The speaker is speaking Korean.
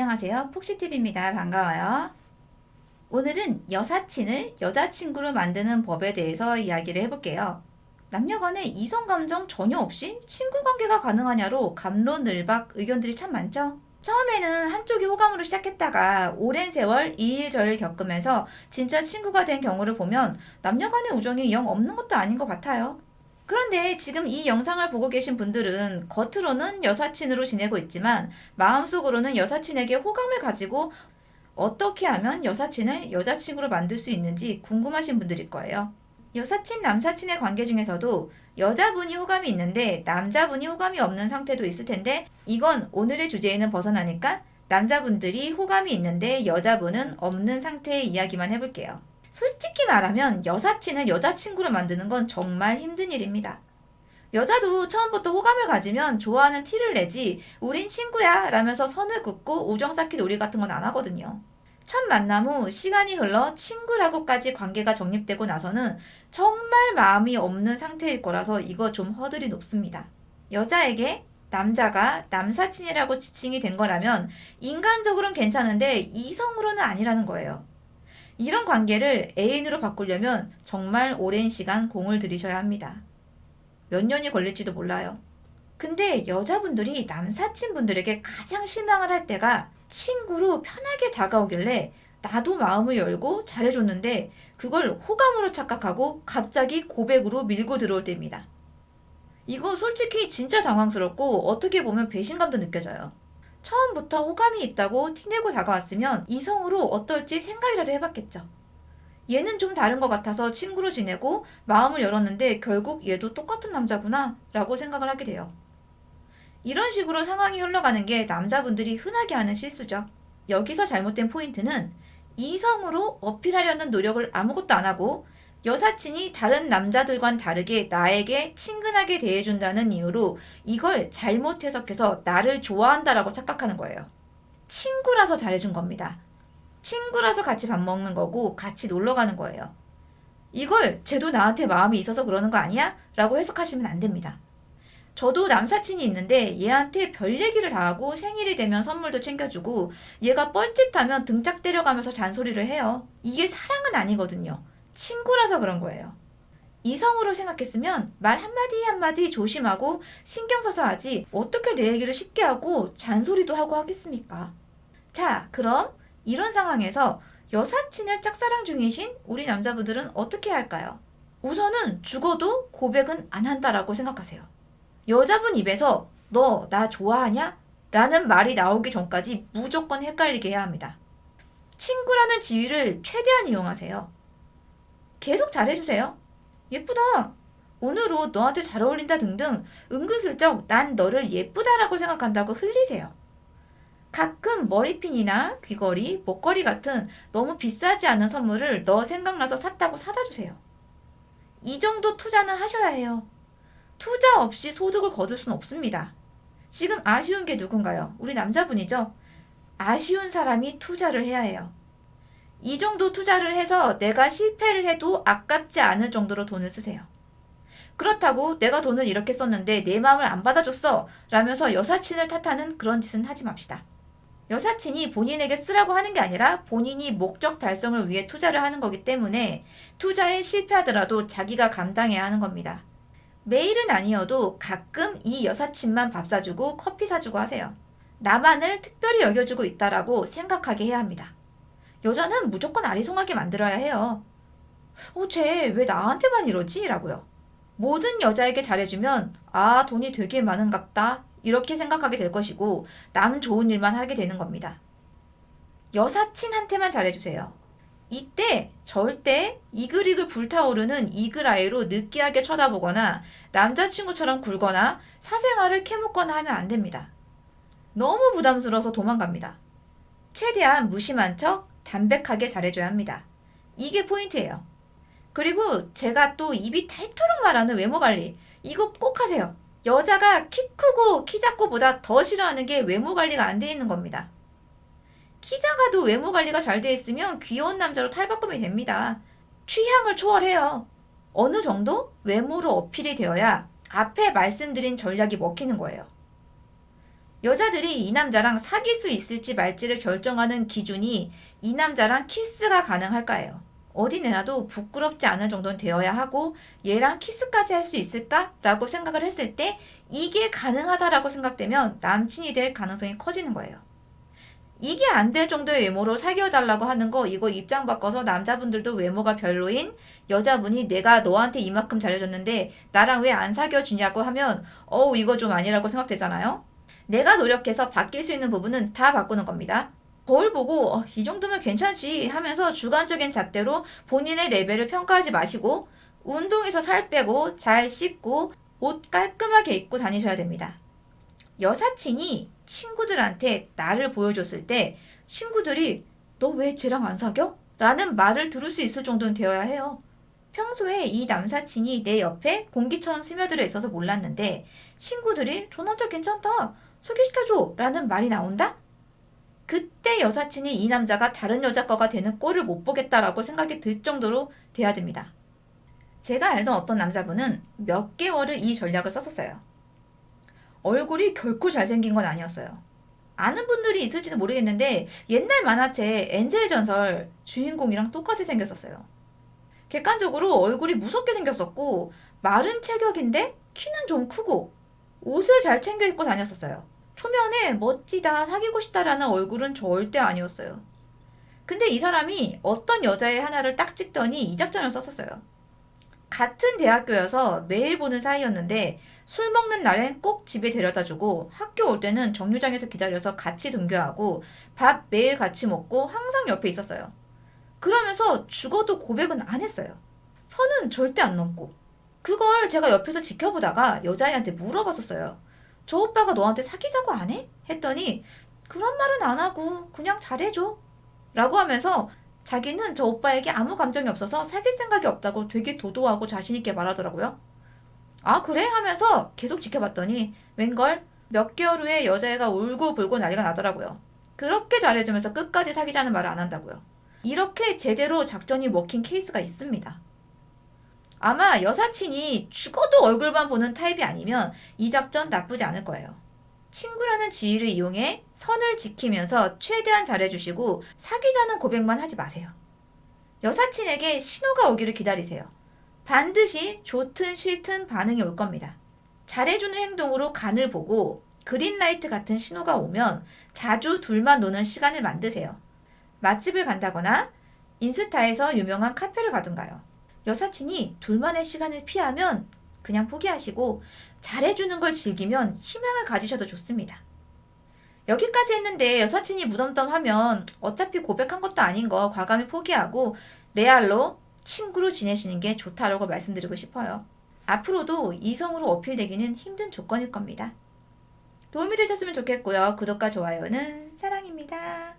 안녕하세요. 폭시TV입니다. 반가워요. 오늘은 여사친을 여자친구로 만드는 법에 대해서 이야기를 해볼게요. 남녀간에 이성감정 전혀 없이 친구 관계가 가능하냐로 갑론을박 의견들이 참 많죠? 처음에는 한쪽이 호감으로 시작했다가 오랜 세월 이일저일 겪으면서 진짜 친구가 된 경우를 보면 남녀간의 우정이 영 없는 것도 아닌 것 같아요. 그런데 지금 이 영상을 보고 계신 분들은 겉으로는 여사친으로 지내고 있지만 마음속으로는 여사친에게 호감을 가지고 어떻게 하면 여사친을 여자친구로 만들 수 있는지 궁금하신 분들일 거예요. 여사친, 남사친의 관계 중에서도 여자분이 호감이 있는데 남자분이 호감이 없는 상태도 있을 텐데 이건 오늘의 주제에는 벗어나니까 남자분들이 호감이 있는데 여자분은 없는 상태의 이야기만 해볼게요. 솔직히 말하면 여사친을 여자친구로 만드는 건 정말 힘든 일입니다. 여자도 처음부터 호감을 가지면 좋아하는 티를 내지 우린 친구야 라면서 선을 긋고 우정 쌓기 놀이 같은 건 안 하거든요. 첫 만남 후 시간이 흘러 친구라고까지 관계가 정립되고 나서는 정말 마음이 없는 상태일 거라서 이거 좀 허들이 높습니다. 여자에게 남자가 남사친이라고 지칭이 된 거라면 인간적으로는 괜찮은데 이성으로는 아니라는 거예요. 이런 관계를 애인으로 바꾸려면 정말 오랜 시간 공을 들이셔야 합니다. 몇 년이 걸릴지도 몰라요. 근데 여자분들이 남사친분들에게 가장 실망을 할 때가 친구로 편하게 다가오길래 나도 마음을 열고 잘해줬는데 그걸 호감으로 착각하고 갑자기 고백으로 밀고 들어올 때입니다. 이거 솔직히 진짜 당황스럽고 어떻게 보면 배신감도 느껴져요. 처음부터 호감이 있다고 티내고 다가왔으면 이성으로 어떨지 생각이라도 해봤겠죠. 얘는 좀 다른 것 같아서 친구로 지내고 마음을 열었는데 결국 얘도 똑같은 남자구나 라고 생각을 하게 돼요. 이런 식으로 상황이 흘러가는 게 남자분들이 흔하게 하는 실수죠. 여기서 잘못된 포인트는 이성으로 어필하려는 노력을 아무것도 안 하고 여사친이 다른 남자들과는 다르게 나에게 친근하게 대해준다는 이유로 이걸 잘못 해석해서 나를 좋아한다라고 착각하는 거예요. 친구라서 잘해준 겁니다. 친구라서 같이 밥 먹는 거고 같이 놀러 가는 거예요. 이걸 쟤도 나한테 마음이 있어서 그러는 거 아니야? 라고 해석하시면 안 됩니다. 저도 남사친이 있는데 얘한테 별 얘기를 다 하고 생일이 되면 선물도 챙겨주고 얘가 뻘짓하면 등짝 때려가면서 잔소리를 해요. 이게 사랑은 아니거든요. 친구라서 그런 거예요. 이성으로 생각했으면 말 한마디 한마디 조심하고 신경 써서 하지 어떻게 내 얘기를 쉽게 하고 잔소리도 하고 하겠습니까? 자, 그럼 이런 상황에서 여사친을 짝사랑 중이신 우리 남자분들은 어떻게 할까요? 우선은 죽어도 고백은 안 한다라고 생각하세요. 여자분 입에서 너 나 좋아하냐? 라는 말이 나오기 전까지 무조건 헷갈리게 해야 합니다. 친구라는 지위를 최대한 이용하세요. 계속 잘해주세요. 예쁘다. 오늘 옷 너한테 잘 어울린다 등등 은근슬쩍 난 너를 예쁘다라고 생각한다고 흘리세요. 가끔 머리핀이나 귀걸이, 목걸이 같은 너무 비싸지 않은 선물을 너 생각나서 샀다고 사다 주세요. 이 정도 투자는 하셔야 해요. 투자 없이 소득을 거둘 순 없습니다. 지금 아쉬운 게 누군가요? 우리 남자분이죠? 아쉬운 사람이 투자를 해야 해요. 이 정도 투자를 해서 내가 실패를 해도 아깝지 않을 정도로 돈을 쓰세요. 그렇다고 내가 돈을 이렇게 썼는데 내 마음을 안 받아줬어 라면서 여사친을 탓하는 그런 짓은 하지 맙시다. 여사친이 본인에게 쓰라고 하는 게 아니라 본인이 목적 달성을 위해 투자를 하는 거기 때문에 투자에 실패하더라도 자기가 감당해야 하는 겁니다. 매일은 아니어도 가끔 이 여사친만 밥 사주고 커피 사주고 하세요. 나만을 특별히 여겨주고 있다라고 생각하게 해야 합니다. 여자는 무조건 아리송하게 만들어야 해요. 쟤 왜 나한테만 이러지? 라고요. 모든 여자에게 잘해주면 아, 돈이 되게 많은갑다 이렇게 생각하게 될 것이고 남 좋은 일만 하게 되는 겁니다. 여사친한테만 잘해주세요. 이때 절대 이글이글 불타오르는 이글아이로 느끼하게 쳐다보거나 남자친구처럼 굴거나 사생활을 캐묻거나 하면 안 됩니다. 너무 부담스러워서 도망갑니다. 최대한 무심한 척 담백하게 잘해줘야 합니다. 이게 포인트예요. 그리고 제가 또 입이 닳도록 말하는 외모 관리 이거 꼭 하세요. 여자가 키 크고 키 작고보다 더 싫어하는 게 외모 관리가 안 돼 있는 겁니다. 키 작아도 외모 관리가 잘 돼 있으면 귀여운 남자로 탈바꿈이 됩니다. 취향을 초월해요. 어느 정도 외모로 어필이 되어야 앞에 말씀드린 전략이 먹히는 거예요. 여자들이 이 남자랑 사귈 수 있을지 말지를 결정하는 기준이 이 남자랑 키스가 가능할까예요. 어디 내놔도 부끄럽지 않을 정도는 되어야 하고 얘랑 키스까지 할 수 있을까라고 생각을 했을 때 이게 가능하다라고 생각되면 남친이 될 가능성이 커지는 거예요. 이게 안 될 정도의 외모로 사귀어달라고 하는 거 이거 입장 바꿔서 남자분들도 외모가 별로인 여자분이 내가 너한테 이만큼 잘해줬는데 나랑 왜 안 사귀어주냐고 하면 이거 좀 아니라고 생각되잖아요. 내가 노력해서 바뀔 수 있는 부분은 다 바꾸는 겁니다. 거울 보고 이 정도면 괜찮지 하면서 주관적인 잣대로 본인의 레벨을 평가하지 마시고 운동해서 살 빼고 잘 씻고 옷 깔끔하게 입고 다니셔야 됩니다. 여사친이 친구들한테 나를 보여줬을 때 친구들이 너 왜 쟤랑 안 사겨? 라는 말을 들을 수 있을 정도는 되어야 해요. 평소에 이 남사친이 내 옆에 공기처럼 스며들어 있어서 몰랐는데 친구들이 저 남자 괜찮다 소개시켜줘 라는 말이 나온다? 그때 여사친이 이 남자가 다른 여자 거가 되는 꼴을 못 보겠다라고 생각이 들 정도로 돼야 됩니다. 제가 알던 어떤 남자분은 몇 개월을 이 전략을 썼었어요. 얼굴이 결코 잘생긴 건 아니었어요. 아는 분들이 있을지도 모르겠는데 옛날 만화책 엔젤 전설 주인공이랑 똑같이 생겼었어요. 객관적으로 얼굴이 무섭게 생겼었고 마른 체격인데 키는 좀 크고 옷을 잘 챙겨 입고 다녔었어요. 초면에 멋지다, 사귀고 싶다라는 얼굴은 절대 아니었어요. 근데 이 사람이 어떤 여자의 하나를 딱 찍더니 이 작전을 썼었어요. 같은 대학교여서 매일 보는 사이였는데 술 먹는 날엔 꼭 집에 데려다주고 학교 올 때는 정류장에서 기다려서 같이 등교하고 밥 매일 같이 먹고 항상 옆에 있었어요. 그러면서 죽어도 고백은 안 했어요. 선은 절대 안 넘고. 그걸 제가 옆에서 지켜보다가 여자애한테 물어봤었어요. 저 오빠가 너한테 사귀자고 안 해? 했더니 그런 말은 안 하고 그냥 잘해줘. 라고 하면서 자기는 저 오빠에게 아무 감정이 없어서 사귈 생각이 없다고 되게 도도하고 자신있게 말하더라고요. 아 그래? 하면서 계속 지켜봤더니 웬걸 몇 개월 후에 여자애가 울고불고 난리가 나더라고요. 그렇게 잘해주면서 끝까지 사귀자는 말을 안 한다고요. 이렇게 제대로 작전이 먹힌 케이스가 있습니다. 아마 여사친이 죽어도 얼굴만 보는 타입이 아니면 이 작전 나쁘지 않을 거예요. 친구라는 지위를 이용해 선을 지키면서 최대한 잘해주시고 사귀자는 고백만 하지 마세요. 여사친에게 신호가 오기를 기다리세요. 반드시 좋든 싫든 반응이 올 겁니다. 잘해주는 행동으로 간을 보고 그린라이트 같은 신호가 오면 자주 둘만 노는 시간을 만드세요. 맛집을 간다거나 인스타에서 유명한 카페를 가든가요. 여사친이 둘만의 시간을 피하면 그냥 포기하시고 잘해주는 걸 즐기면 희망을 가지셔도 좋습니다. 여기까지 했는데 여사친이 무덤덤하면 어차피 고백한 것도 아닌 거 과감히 포기하고 레알로 친구로 지내시는 게 좋다라고 말씀드리고 싶어요. 앞으로도 이성으로 어필되기는 힘든 조건일 겁니다. 도움이 되셨으면 좋겠고요. 구독과 좋아요는 사랑입니다.